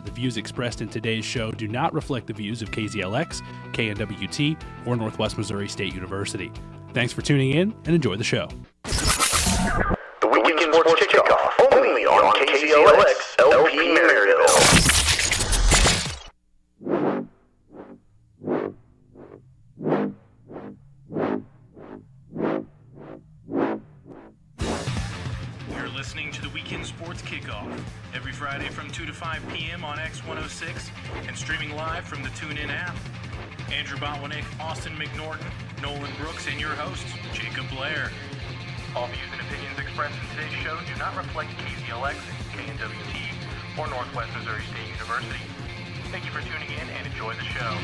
that the views expressed in today's show do not reflect the views of KZLX, KNWT, or Northwest Missouri State University. Thanks for tuning in and enjoy the show. The Weekend Sports Kickoff, only on KZLX, LP Maryville. Listening to the Weekend Sports Kickoff every Friday from 2 to 5 p.m. on X106 and streaming live from the TuneIn app. Andrew Botwinick, Austin McNorton, Nolan Brooks, and your host, Jacob Blair. All views and opinions expressed in today's show do not reflect KZLX, KNWT, or Northwest Missouri State University. Thank you for tuning in and enjoy the show.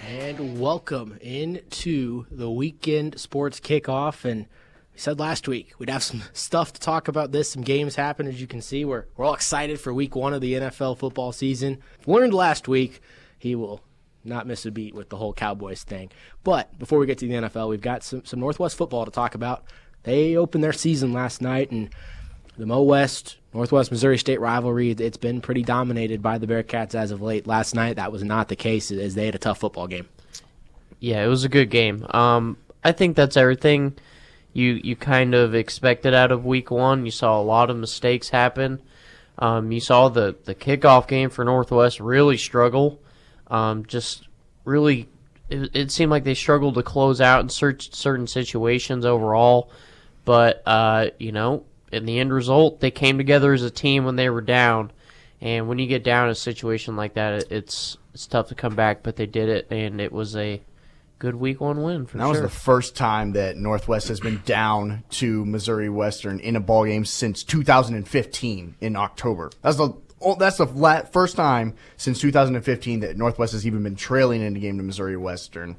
And welcome into the Weekend Sports Kickoff. And we said last week we'd have some stuff to talk about this. Some games happen, as you can see. We're all excited for week one of the NFL football season. Learned last week he will not miss a beat with the whole Cowboys thing. But before we get to the NFL, we've got some Northwest football to talk about. They opened their season last night, and the Mo West, Northwest Missouri State rivalry, it's been pretty dominated by the Bearcats as of late. Last night, that was not the case, as they had a tough football game. Yeah, it was a good game. I think that's everything you kind of expected out of week one. You saw a lot of mistakes happen. You saw the kickoff game for Northwest really struggle. It seemed like they struggled to close out in certain situations overall. But, in the end result, they came together as a team when they were down. And when you get down in a situation like that, it's tough to come back, but they did it, and it was a good week one win for sure. That was the first time that Northwest has been down to Missouri Western in a ball game since 2015 in October. That's the first time since 2015 that Northwest has even been trailing in a game to Missouri Western.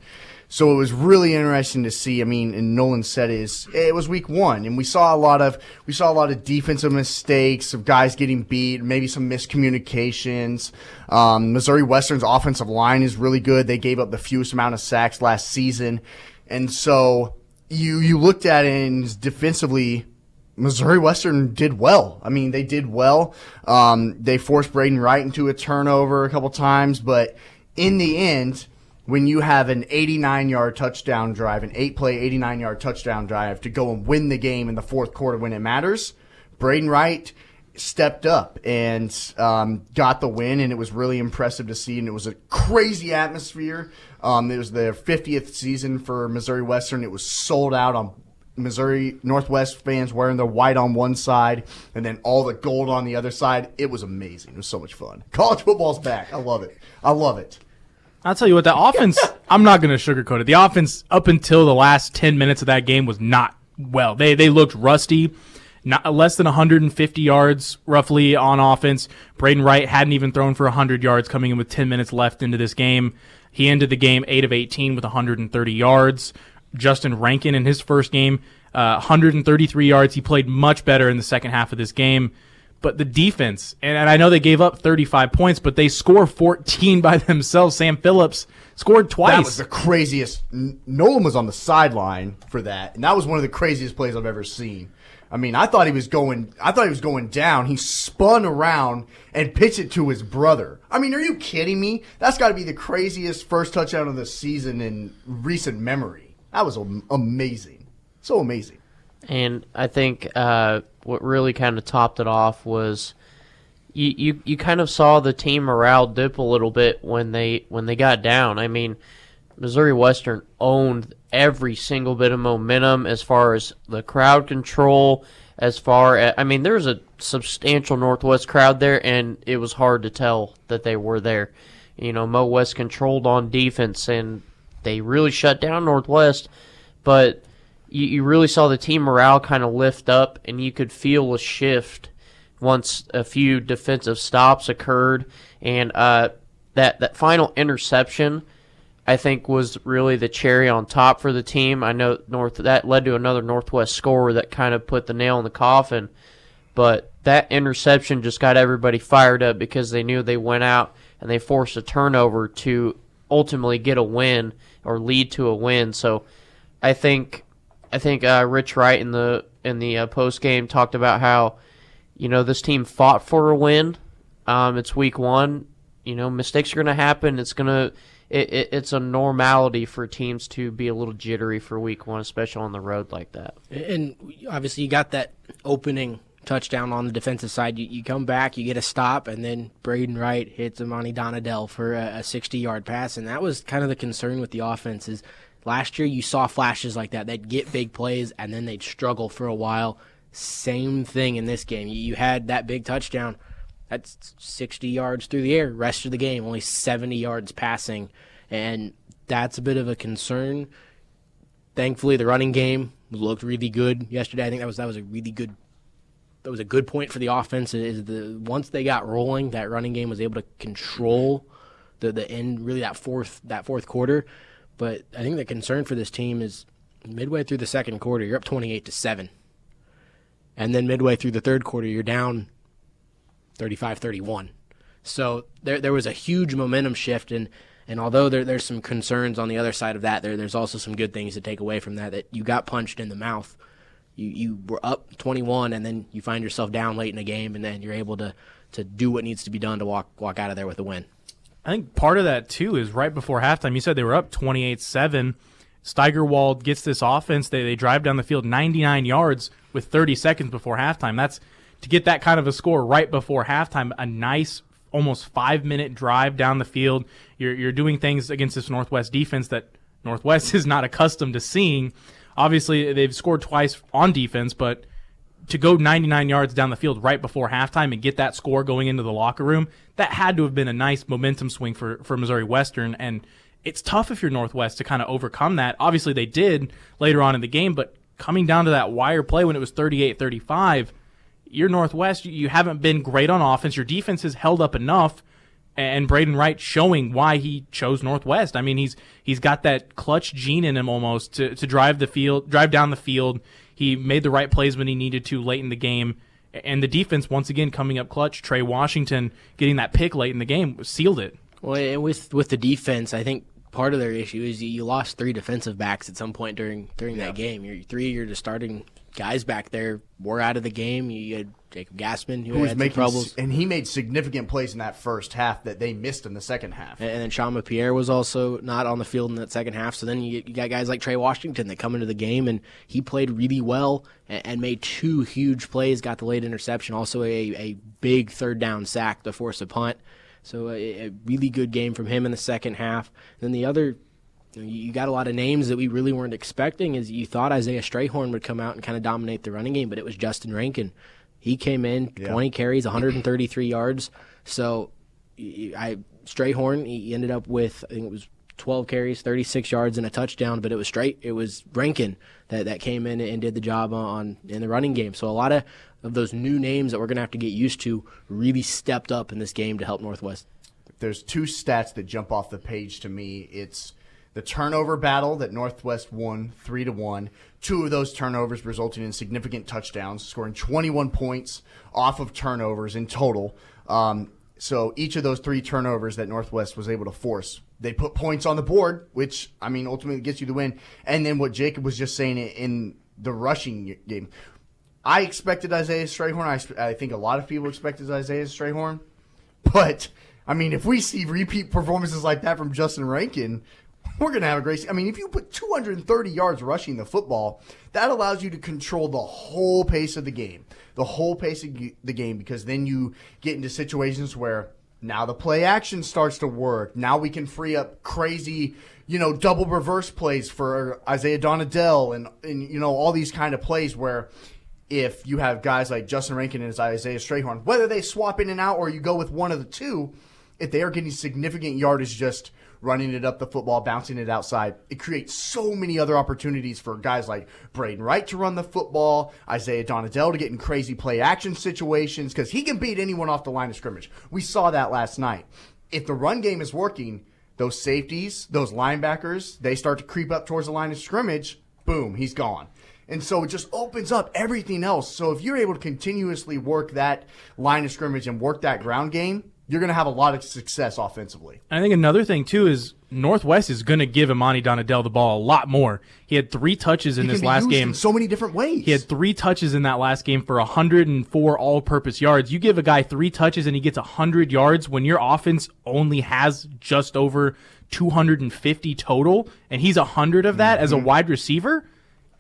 So it was really interesting to see. I mean, and Nolan said it was week one, and we saw a lot of defensive mistakes of guys getting beat, maybe some miscommunications. Missouri Western's offensive line is really good. They gave up the fewest amount of sacks last season, and so you looked at it and defensively, Missouri Western did well. I mean, they did well. They forced Braden Wright into a turnover a couple times, but in the end, when you have an 89-yard touchdown drive, an 8-play 89-yard touchdown drive to go and win the game in the fourth quarter when it matters, Braden Wright stepped up and got the win, and it was really impressive to see, and it was a crazy atmosphere. It was their 50th season for Missouri Western. It was sold out on Missouri Northwest fans wearing their white on one side and then all the gold on the other side. It was amazing. It was so much fun. College football's back. I love it. I love it. I'll tell you what, the offense, I'm not going to sugarcoat it. The offense up until the last 10 minutes of that game was not well. They looked rusty, less than 150 yards roughly on offense. Braden Wright hadn't even thrown for 100 yards coming in with 10 minutes left into this game. He ended the game 8 of 18 with 130 yards. Justin Rankin in his first game, 133 yards. He played much better in the second half of this game. But the defense, and I know they gave up 35 points, but they score 14 by themselves. Sam Phillips scored twice. That was the craziest. Nolan was on the sideline for that, and that was one of the craziest plays I've ever seen. I mean, I thought he was going down. He spun around and pitched it to his brother. I mean, are you kidding me? That's got to be the craziest first touchdown of the season in recent memory. That was amazing. So amazing. And I think what really kind of topped it off was you kind of saw the team morale dip a little bit when they got down. I mean, Missouri Western owned every single bit of momentum as far as the crowd control, there was a substantial Northwest crowd there, and it was hard to tell that they were there. Mo West controlled on defense, and they really shut down Northwest, but you really saw the team morale kind of lift up, and you could feel a shift once a few defensive stops occurred. And that final interception, I think, was really the cherry on top for the team. I know that led to another Northwest score that kind of put the nail in the coffin. But that interception just got everybody fired up because they knew they went out and they forced a turnover to ultimately get a win or lead to a win. So I think Rich Wright in the post game talked about how, this team fought for a win. It's week 1. Mistakes are going to happen. It's a normality for teams to be a little jittery for week 1, especially on the road like that. And obviously you got that opening touchdown on the defensive side. You come back, you get a stop, and then Braden Wright hits Amani Donadell for a 60-yard pass, and that was kind of the concern with the offense. Is last year you saw flashes like that. They'd get big plays, and then they'd struggle for a while. Same thing in this game. You had that big touchdown. That's 60 yards through the air. Rest of the game, only 70 yards passing, and that's a bit of a concern. Thankfully, the running game looked really good yesterday. I think that was a really good. That was a good point for the offense. Once they got rolling, that running game was able to control the end, really that fourth quarter. But I think the concern for this team is midway through the second quarter, you're up 28-7, and then midway through the third quarter, you're down 35-31. So there was a huge momentum shift, and although there's some concerns on the other side of that, there's also some good things to take away from that you got punched in the mouth. You were up 21, and then you find yourself down late in the game, and then you're able to do what needs to be done to walk out of there with a win. I think part of that, too, is right before halftime. You said they were up 28-7. Steigerwald gets this offense. They drive down the field 99 yards with 30 seconds before halftime. That's to get that kind of a score right before halftime, a nice almost 5-minute drive down the field. You're doing things against this Northwest defense that Northwest is not accustomed to seeing. Obviously, they've scored twice on defense, but to go 99 yards down the field right before halftime and get that score going into the locker room, that had to have been a nice momentum swing for Missouri Western, and it's tough if you're Northwest to kind of overcome that. Obviously, they did later on in the game, but coming down to that wire play when it was 38-35, you're Northwest, you haven't been great on offense. Your defense has held up enough, and Braden Wright showing why he chose Northwest. I mean, he's got that clutch gene in him almost to drive down the field. He made the right plays when he needed to late in the game, and the defense once again coming up clutch. Trey Washington getting that pick late in the game sealed it. Well, and with the defense, I think part of their issue is you lost 3 defensive backs at some point during that game. You're starting guys back there were out of the game. You had Jacob Gassman who was had making troubles, and he made significant plays in that first half that they missed in the second half. And then Sean Pierre was also not on the field in that second half. So then you got guys like Trey Washington that come into the game, and he played really well and made 2 huge plays, got the late interception, also a big third down sack to force a punt. So a really good game from him in the second half. Then the other, you got a lot of names that we really weren't expecting. Is you thought Isaiah Strayhorn would come out and kind of dominate the running game, but it was Justin Rankin. He came in, 20 carries, 133 yards. So Strayhorn, he ended up with, I think it was 12 carries, 36 yards, and a touchdown, but it was Rankin that came in and did the job in the running game. So a lot of those new names that we're going to have to get used to really stepped up in this game to help Northwest. There's 2 stats that jump off the page to me. It's the turnover battle that Northwest won 3-1. 2 of those turnovers resulting in significant touchdowns, scoring 21 points off of turnovers in total. So each of those 3 turnovers that Northwest was able to force, they put points on the board, which, I mean, ultimately gets you the win. And then what Jacob was just saying in the rushing game, I expected Isaiah Strayhorn. I think a lot of people expected Isaiah Strayhorn. But, I mean, if we see repeat performances like that from Justin Rankin, we're going to have a great – I mean, if you put 230 yards rushing the football, that allows you to control the whole pace of the game. The whole pace of the game, because then you get into situations where now the play action starts to work. Now we can free up crazy, double reverse plays for Isaiah Donadell and all these kind of plays where if you have guys like Justin Rankin and Isaiah Strayhorn, whether they swap in and out or you go with one of the 2, if they are getting significant yardage just running it up the football, bouncing it outside, it creates so many other opportunities for guys like Braden Wright to run the football, Isaiah Donadell to get in crazy play action situations, because he can beat anyone off the line of scrimmage. We saw that last night. If the run game is working, those safeties, those linebackers, they start to creep up towards the line of scrimmage, boom, he's gone. And so it just opens up everything else. So if you're able to continuously work that line of scrimmage and work that ground game, you're going to have a lot of success offensively. I think another thing, too, is Northwest is going to give Imani Donadell the ball a lot more. He had 3 touches in this last game. In so many different ways. He had 3 touches in that last game for 104 all-purpose yards. You give a guy 3 touches and he gets 100 yards when your offense only has just over 250 total, and he's 100 of that as a wide receiver.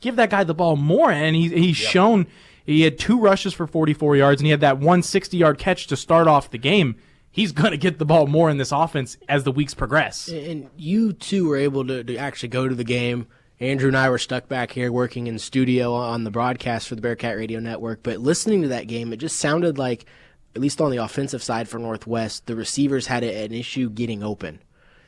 Give that guy the ball more, and he's shown he had 2 rushes for 44 yards, and he had that 160-yard catch to start off the game. He's going to get the ball more in this offense as the weeks progress. And you, too, were able to actually go to the game. Andrew and I were stuck back here working in studio on the broadcast for the Bearcat Radio Network. But listening to that game, it just sounded like, at least on the offensive side for Northwest, the receivers had an issue getting open.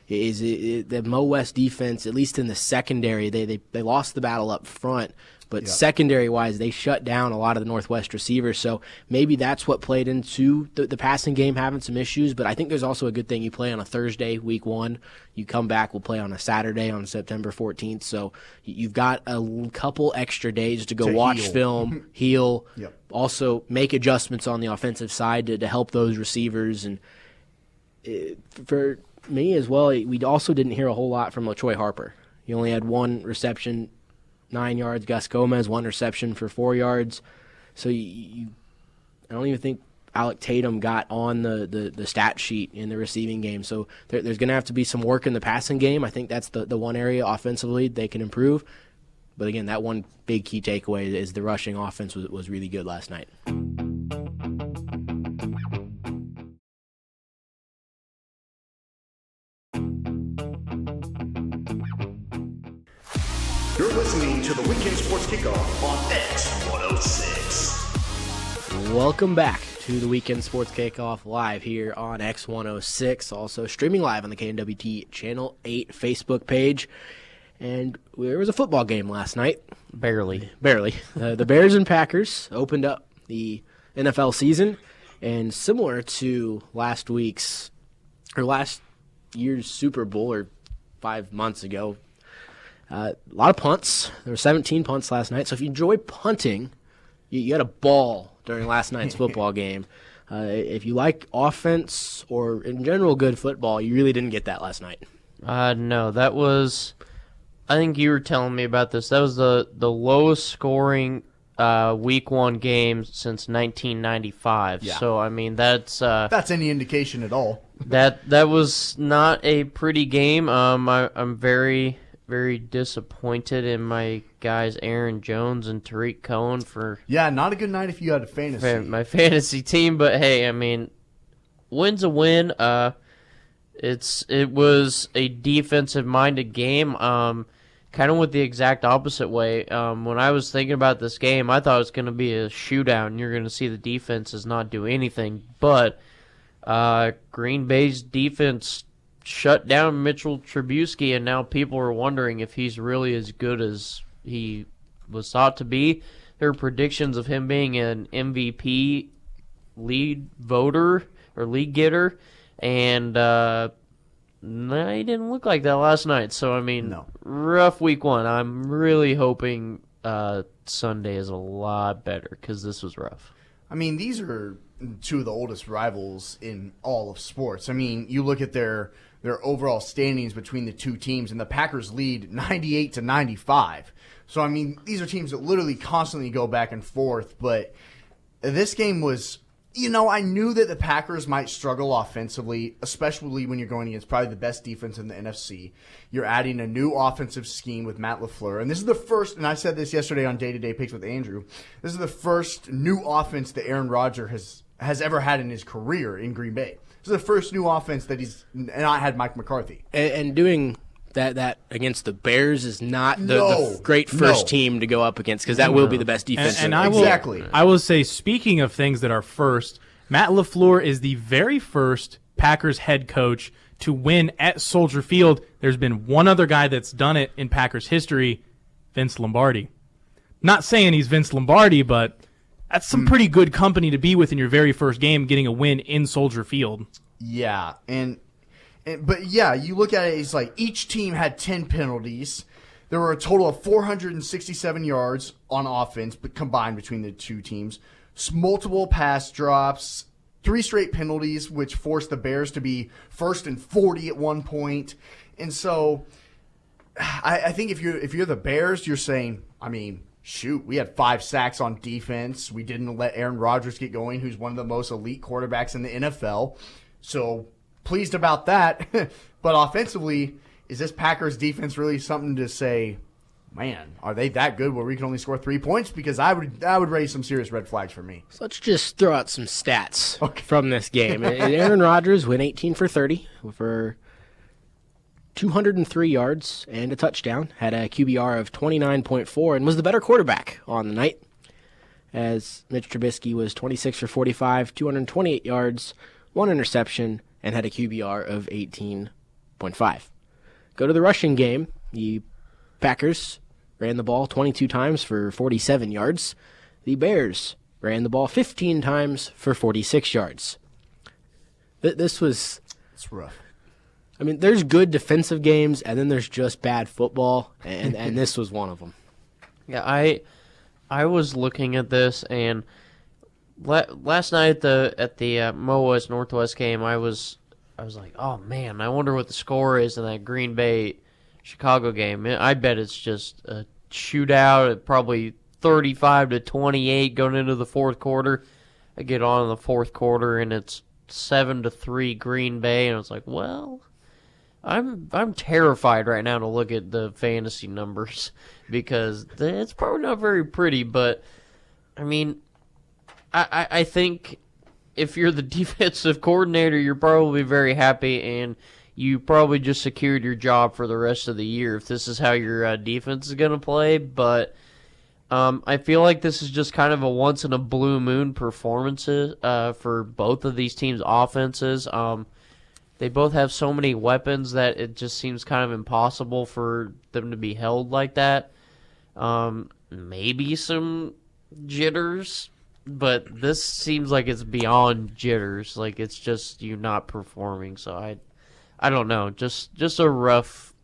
The Mo West defense, at least in the secondary, they lost the battle up front. But secondary-wise, they shut down a lot of the Northwest receivers. So maybe that's what played into the passing game having some issues. But I think there's also a good thing. You play on a Thursday, week 1. You come back, we'll play on a Saturday on September 14th. So you've got a couple extra days to go watch film, heal, also make adjustments on the offensive side to help those receivers. And for me as well, we also didn't hear a whole lot from LaTroy Harper. He only had 1 reception, 9 yards. Gus Gomez, 1 reception for 4 yards. So I don't even think Alec Tatum got on the stat sheet in the receiving game. So there's going to have to be some work in the passing game. I think that's the one area offensively they can improve. But again, that one big key takeaway is the rushing offense was really good last night. You're listening to the Weekend Sports Kickoff on X106. Welcome back to the Weekend Sports Kickoff live here on X106, also streaming live on the KNWT Channel 8 Facebook page. And there was a football game last night. Barely. The Bears and Packers opened up the NFL season, and similar to last year's Super Bowl, or 5 months ago, a lot of punts. There were 17 punts last night. So if you enjoy punting, you had a ball during last night's football game. If you like offense or, in general, good football, you really didn't get that last night. No, that was – I think you were telling me about this. That was the lowest scoring Week 1 game since 1995. Yeah. So, I mean, that's any indication at all. That was not a pretty game. I'm very – very disappointed in my guys Aaron Jones and Tariq Cohen for not a good night if you had a fantasy. My fantasy team, but hey, I mean, win's a win. It was a defensive minded game. Kind of went the exact opposite way. When I was thinking about this game, I thought it was going to be a shootout, and you're going to see the defenses not do anything. But Green Bay's defense shut down Mitchell Trubisky, and now people are wondering if he's really as good as he was thought to be. There are predictions of him being an MVP lead voter or league getter, and he didn't look like that last night. So, I mean, rough Week 1. I'm really hoping Sunday is a lot better because this was rough. I mean, these are 2 of the oldest rivals in all of sports. I mean, you look at their overall standings between the 2 teams, and the Packers lead 98-95. So, I mean, these are teams that literally constantly go back and forth. But this game was, I knew that the Packers might struggle offensively, especially when you're going against probably the best defense in the NFC. You're adding a new offensive scheme with Matt LaFleur. And this is the first, and I said this yesterday on Day-to-Day Picks with Andrew, this is the first new offense that Aaron Rodgers has ever had in his career in Green Bay. This is the first new offense that he's not had Mike McCarthy. And doing that against the Bears is not the great first team to go up against, because that will be the best defense. And I will say, speaking of things that are first, Matt LaFleur is the very first Packers head coach to win at Soldier Field. There's been one other guy that's done it in Packers history, Vince Lombardi. Not saying he's Vince Lombardi, but that's some pretty good company to be with in your very first game, getting a win in Soldier Field. Yeah, but you look at it, it's like each team had 10 penalties. There were a total of 467 yards on offense, but combined between the 2 teams. Multiple pass drops. 3 straight penalties, which forced the Bears to be 1st and 40 at one point. And so I think if you're the Bears, you're saying, I mean, shoot, we had 5 sacks on defense. We didn't let Aaron Rodgers get going, who's one of the most elite quarterbacks in the NFL. So pleased about that. But offensively, is this Packers defense really something to say, man, are they that good where we can only score 3 points? Because I would raise some serious red flags for me. So let's just throw out some stats from this game. Aaron Rodgers went 18 for 30 for 203 yards and a touchdown, had a QBR of 29.4, and was the better quarterback on the night, as Mitch Trubisky was 26 for 45, 228 yards, 1 interception, and had a QBR of 18.5. Go to the rushing game. The Packers ran the ball 22 times for 47 yards. The Bears ran the ball 15 times for 46 yards. It's rough. I mean, there's good defensive games, and then there's just bad football, and this was one of them. Yeah, I was looking at this, and last night at the Mo West Northwest game, I was like, oh man, I wonder what the score is in that Green Bay Chicago game. I bet it's just a shootout at probably 35-28 going into the fourth quarter. I get on in the fourth quarter, and it's 7-3 Green Bay, and I was like, well, I'm terrified right now to look at the fantasy numbers because it's probably not very pretty. But I mean, I think if you're the defensive coordinator, you're probably very happy, and you probably just secured your job for the rest of the year if this is how your defense is going to play. But I feel like this is just kind of a once-in-a-blue-moon performance for both of these teams' offenses. They both have so many weapons that it just seems kind of impossible for them to be held like that. Maybe some jitters, but this seems like it's beyond jitters. Like it's just you not performing. So I don't know. Just a rough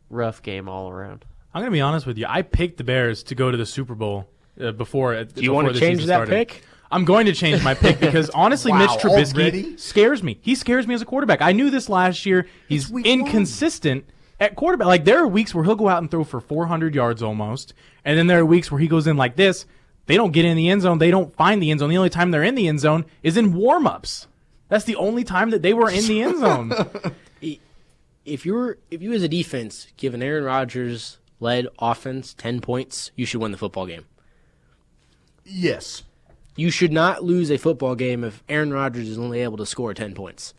game all around. I'm gonna be honest with you. I picked the Bears to go to the Super Bowl before. Do you want to change that pick? I'm going to change my pick because honestly, Wow, Mitch Trubisky already? scares me. He scares me as a quarterback. I knew this last year. He's inconsistent at quarterback. Like there are weeks where he'll go out and throw for 400 yards almost, and then there are weeks where he goes in like this. They don't get in the end zone. They don't find the end zone. The only time they're in the end zone is in warm-ups. That's the only time that they were in the end zone. If you as a defense give an Aaron Rodgers led offense 10 points, you should win the football game. Yes. You should not lose a football game if Aaron Rodgers is only able to score 10 points.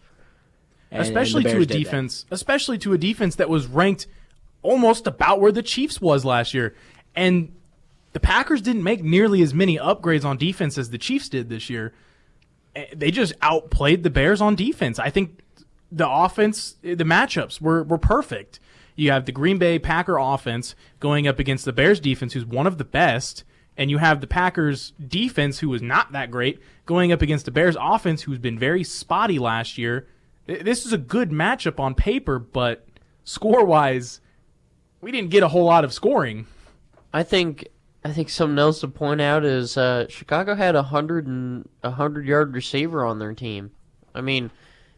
Especially to a defense that was ranked almost about where the Chiefs was last year. And the Packers didn't make nearly as many upgrades on defense as the Chiefs did this year. They just outplayed the Bears on defense. I think the offense, the matchups were perfect. You have the Green Bay Packer offense going up against the Bears defense, who's one of the best, and you have the Packers defense, who was not that great, going up against the Bears offense, who's been very spotty last year. This is a good matchup on paper, but score-wise, we didn't get a whole lot of scoring. I think something else to point out is Chicago had a 100-yard receiver on their team. I mean,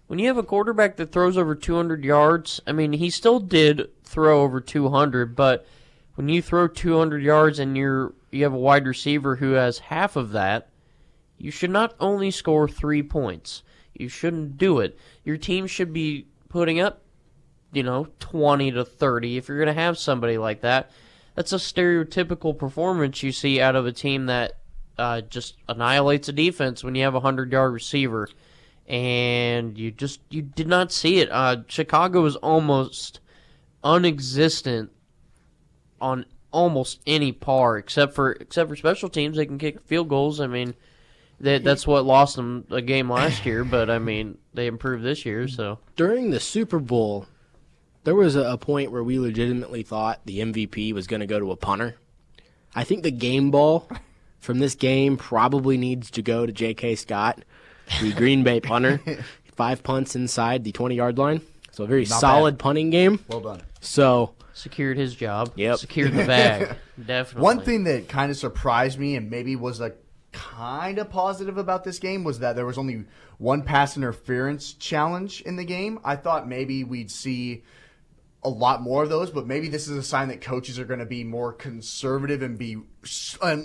when you have a quarterback that throws over 200 yards, I mean, he still did throw over 200, but when you throw 200 yards and you have a wide receiver who has half of that, you should not only score 3 points. You shouldn't do it. Your team should be putting up, 20 to 30 if you're going to have somebody like that. That's a stereotypical performance you see out of a team that just annihilates a defense when you have a 100-yard receiver. And you did not see it. Chicago was almost non-existent on almost any par except for special teams. They can kick field goals. I mean, that's what lost them a game last year, but I mean, they improved this year. So during the Super Bowl, there was a point where we legitimately thought the MVP was going to go to a punter. I think the game ball from this game probably needs to go to J.K. Scott, the Green Bay punter. 5 punts inside the 20-yard line. So a very solid punting game. Well done. So secured his job. Yep. Secured the bag. Definitely. One thing that kind of surprised me and maybe was a kind of positive about this game was that there was only one pass interference challenge in the game. I thought maybe we'd see a lot more of those, but maybe this is a sign that coaches are going to be more conservative and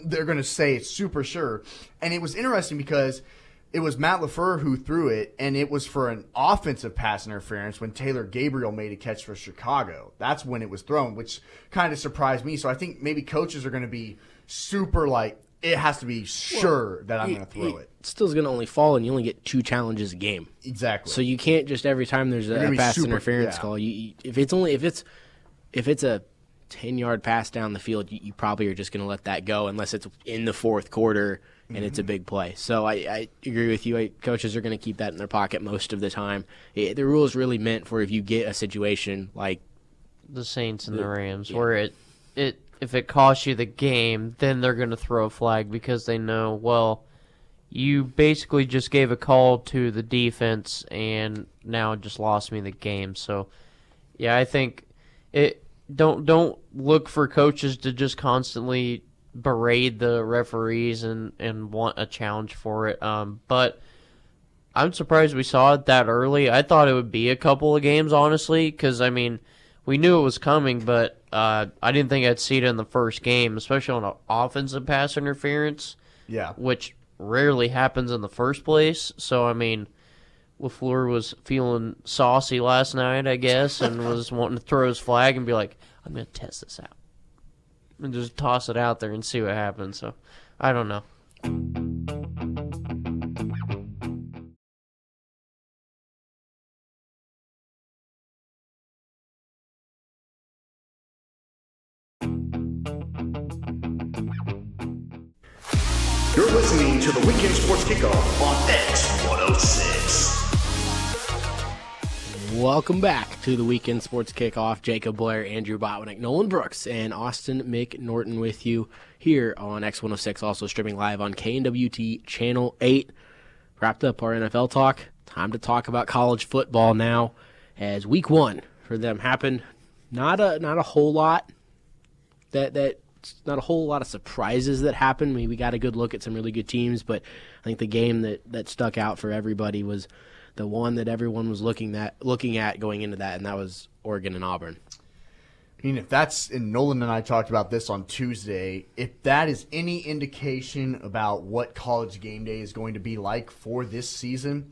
they're going to say it's super sure. And it was interesting because it was Matt LaFleur who threw it, and it was for an offensive pass interference when Taylor Gabriel made a catch for Chicago. That's when it was thrown, which kind of surprised me. So I think maybe coaches are going to be super it has to be sure that I'm going to throw it. Still is going to only fall, and you only get 2 challenges a game. Exactly. So you can't just every time there's a pass interference call. If it's a 10-yard pass down the field, you probably are just going to let that go unless it's in the fourth quarter and it's a big play. So I agree with you. Coaches are going to keep that in their pocket most of the time. The rule is really meant for if you get a situation like the Saints and the Rams, where if it costs you the game, then they're going to throw a flag because they know, well, you basically just gave a call to the defense and now it just lost me the game. So, yeah, I think don't look for coaches to just constantly berate the referees and want a challenge for it. But I'm surprised we saw it that early. I thought it would be a couple of games, honestly, because, I mean, we knew it was coming, but I didn't think I'd see it in the first game, especially on an offensive pass interference, which rarely happens in the first place. So, I mean, LaFleur was feeling saucy last night, I guess, and was wanting to throw his flag and be like, I'm going to test this out. And just toss it out there and see what happens. So, I don't know. You're listening to the Weekend Sports Kickoff on X106. Welcome back to the Weekend Sports Kickoff. Jacob Blair, Andrew Botwinick, Nolan Brooks, and Austin McNorton with you here on X106, also streaming live on KNWT Channel 8. Wrapped up our NFL talk. Time to talk about college football now, as Week 1 for them happened. Not a whole lot not a whole lot of surprises that happened. I mean, we got a good look at some really good teams, but I think the game that stuck out for everybody was the one that everyone was looking at going into that, and that was Oregon and Auburn. I mean, and Nolan and I talked about this on Tuesday, if that is any indication about what college game day is going to be like for this season,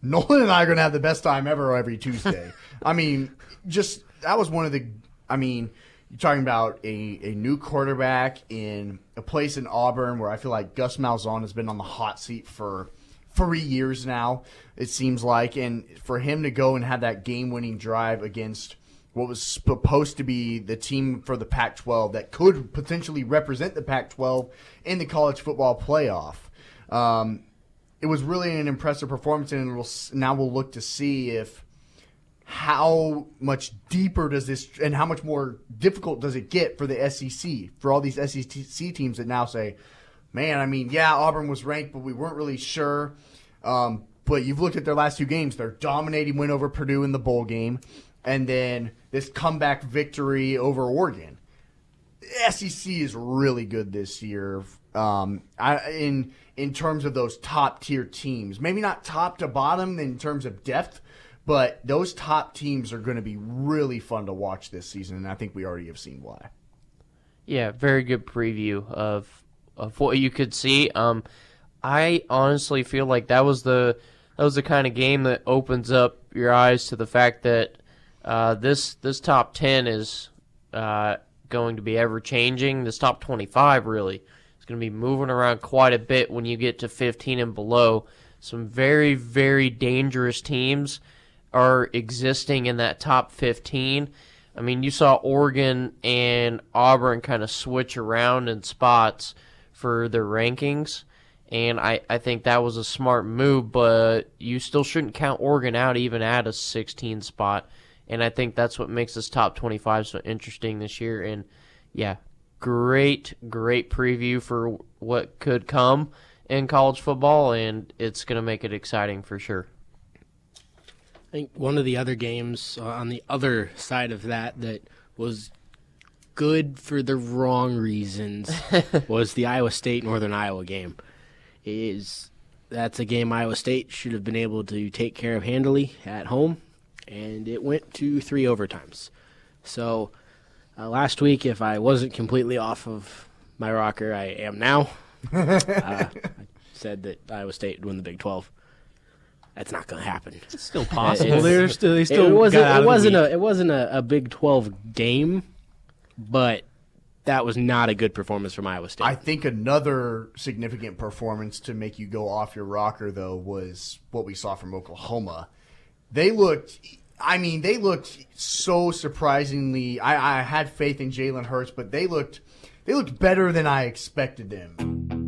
Nolan and I are going to have the best time ever every Tuesday. I mean, that was one of the, you're talking about a new quarterback in a place in Auburn where I feel like Gus Malzahn has been on the hot seat for 3 years now, it seems like. And for him to go and have that game-winning drive against what was supposed to be the team for the Pac-12 that could potentially represent the Pac-12 in the college football playoff, it was really an impressive performance. And now we'll look to see how much deeper does this and how much more difficult does it get for the SEC, for all these SEC teams that now say, man, Auburn was ranked, but we weren't really sure. But you've looked at their last 2 games. Their dominating win over Purdue in the bowl game, and then this comeback victory over Oregon. The SEC is really good this year in terms of those top-tier teams. Maybe not top to bottom in terms of depth, but those top teams are going to be really fun to watch this season, and I think we already have seen why. Yeah, very good preview of what you could see. I honestly feel like that was the kind of game that opens up your eyes to the fact that this top 10 is going to be ever changing. This top 25 really is going to be moving around quite a bit when you get to 15 and below. Some very, very dangerous teams are existing in that top 15. I mean, you saw Oregon and Auburn kind of switch around in spots for their rankings, and I think that was a smart move, but you still shouldn't count Oregon out even at a 16 spot, and I think that's what makes this top 25 so interesting this year. And, yeah, great preview for what could come in college football, and it's going to make it exciting for sure. I think one of the other games on the other side of that was good for the wrong reasons was the Iowa State-Northern Iowa game. that's a game Iowa State should have been able to take care of handily at home, and it went to 3 overtimes. So last week, if I wasn't completely off of my rocker, I am now. I said that Iowa State would win the Big 12. That's not going to happen. It's still possible. They still it wasn't a Big 12 game, but that was not a good performance from Iowa State. I think another significant performance to make you go off your rocker, though, was what we saw from Oklahoma. They looked so surprisingly. I had faith in Jalen Hurts, but they looked better than I expected them.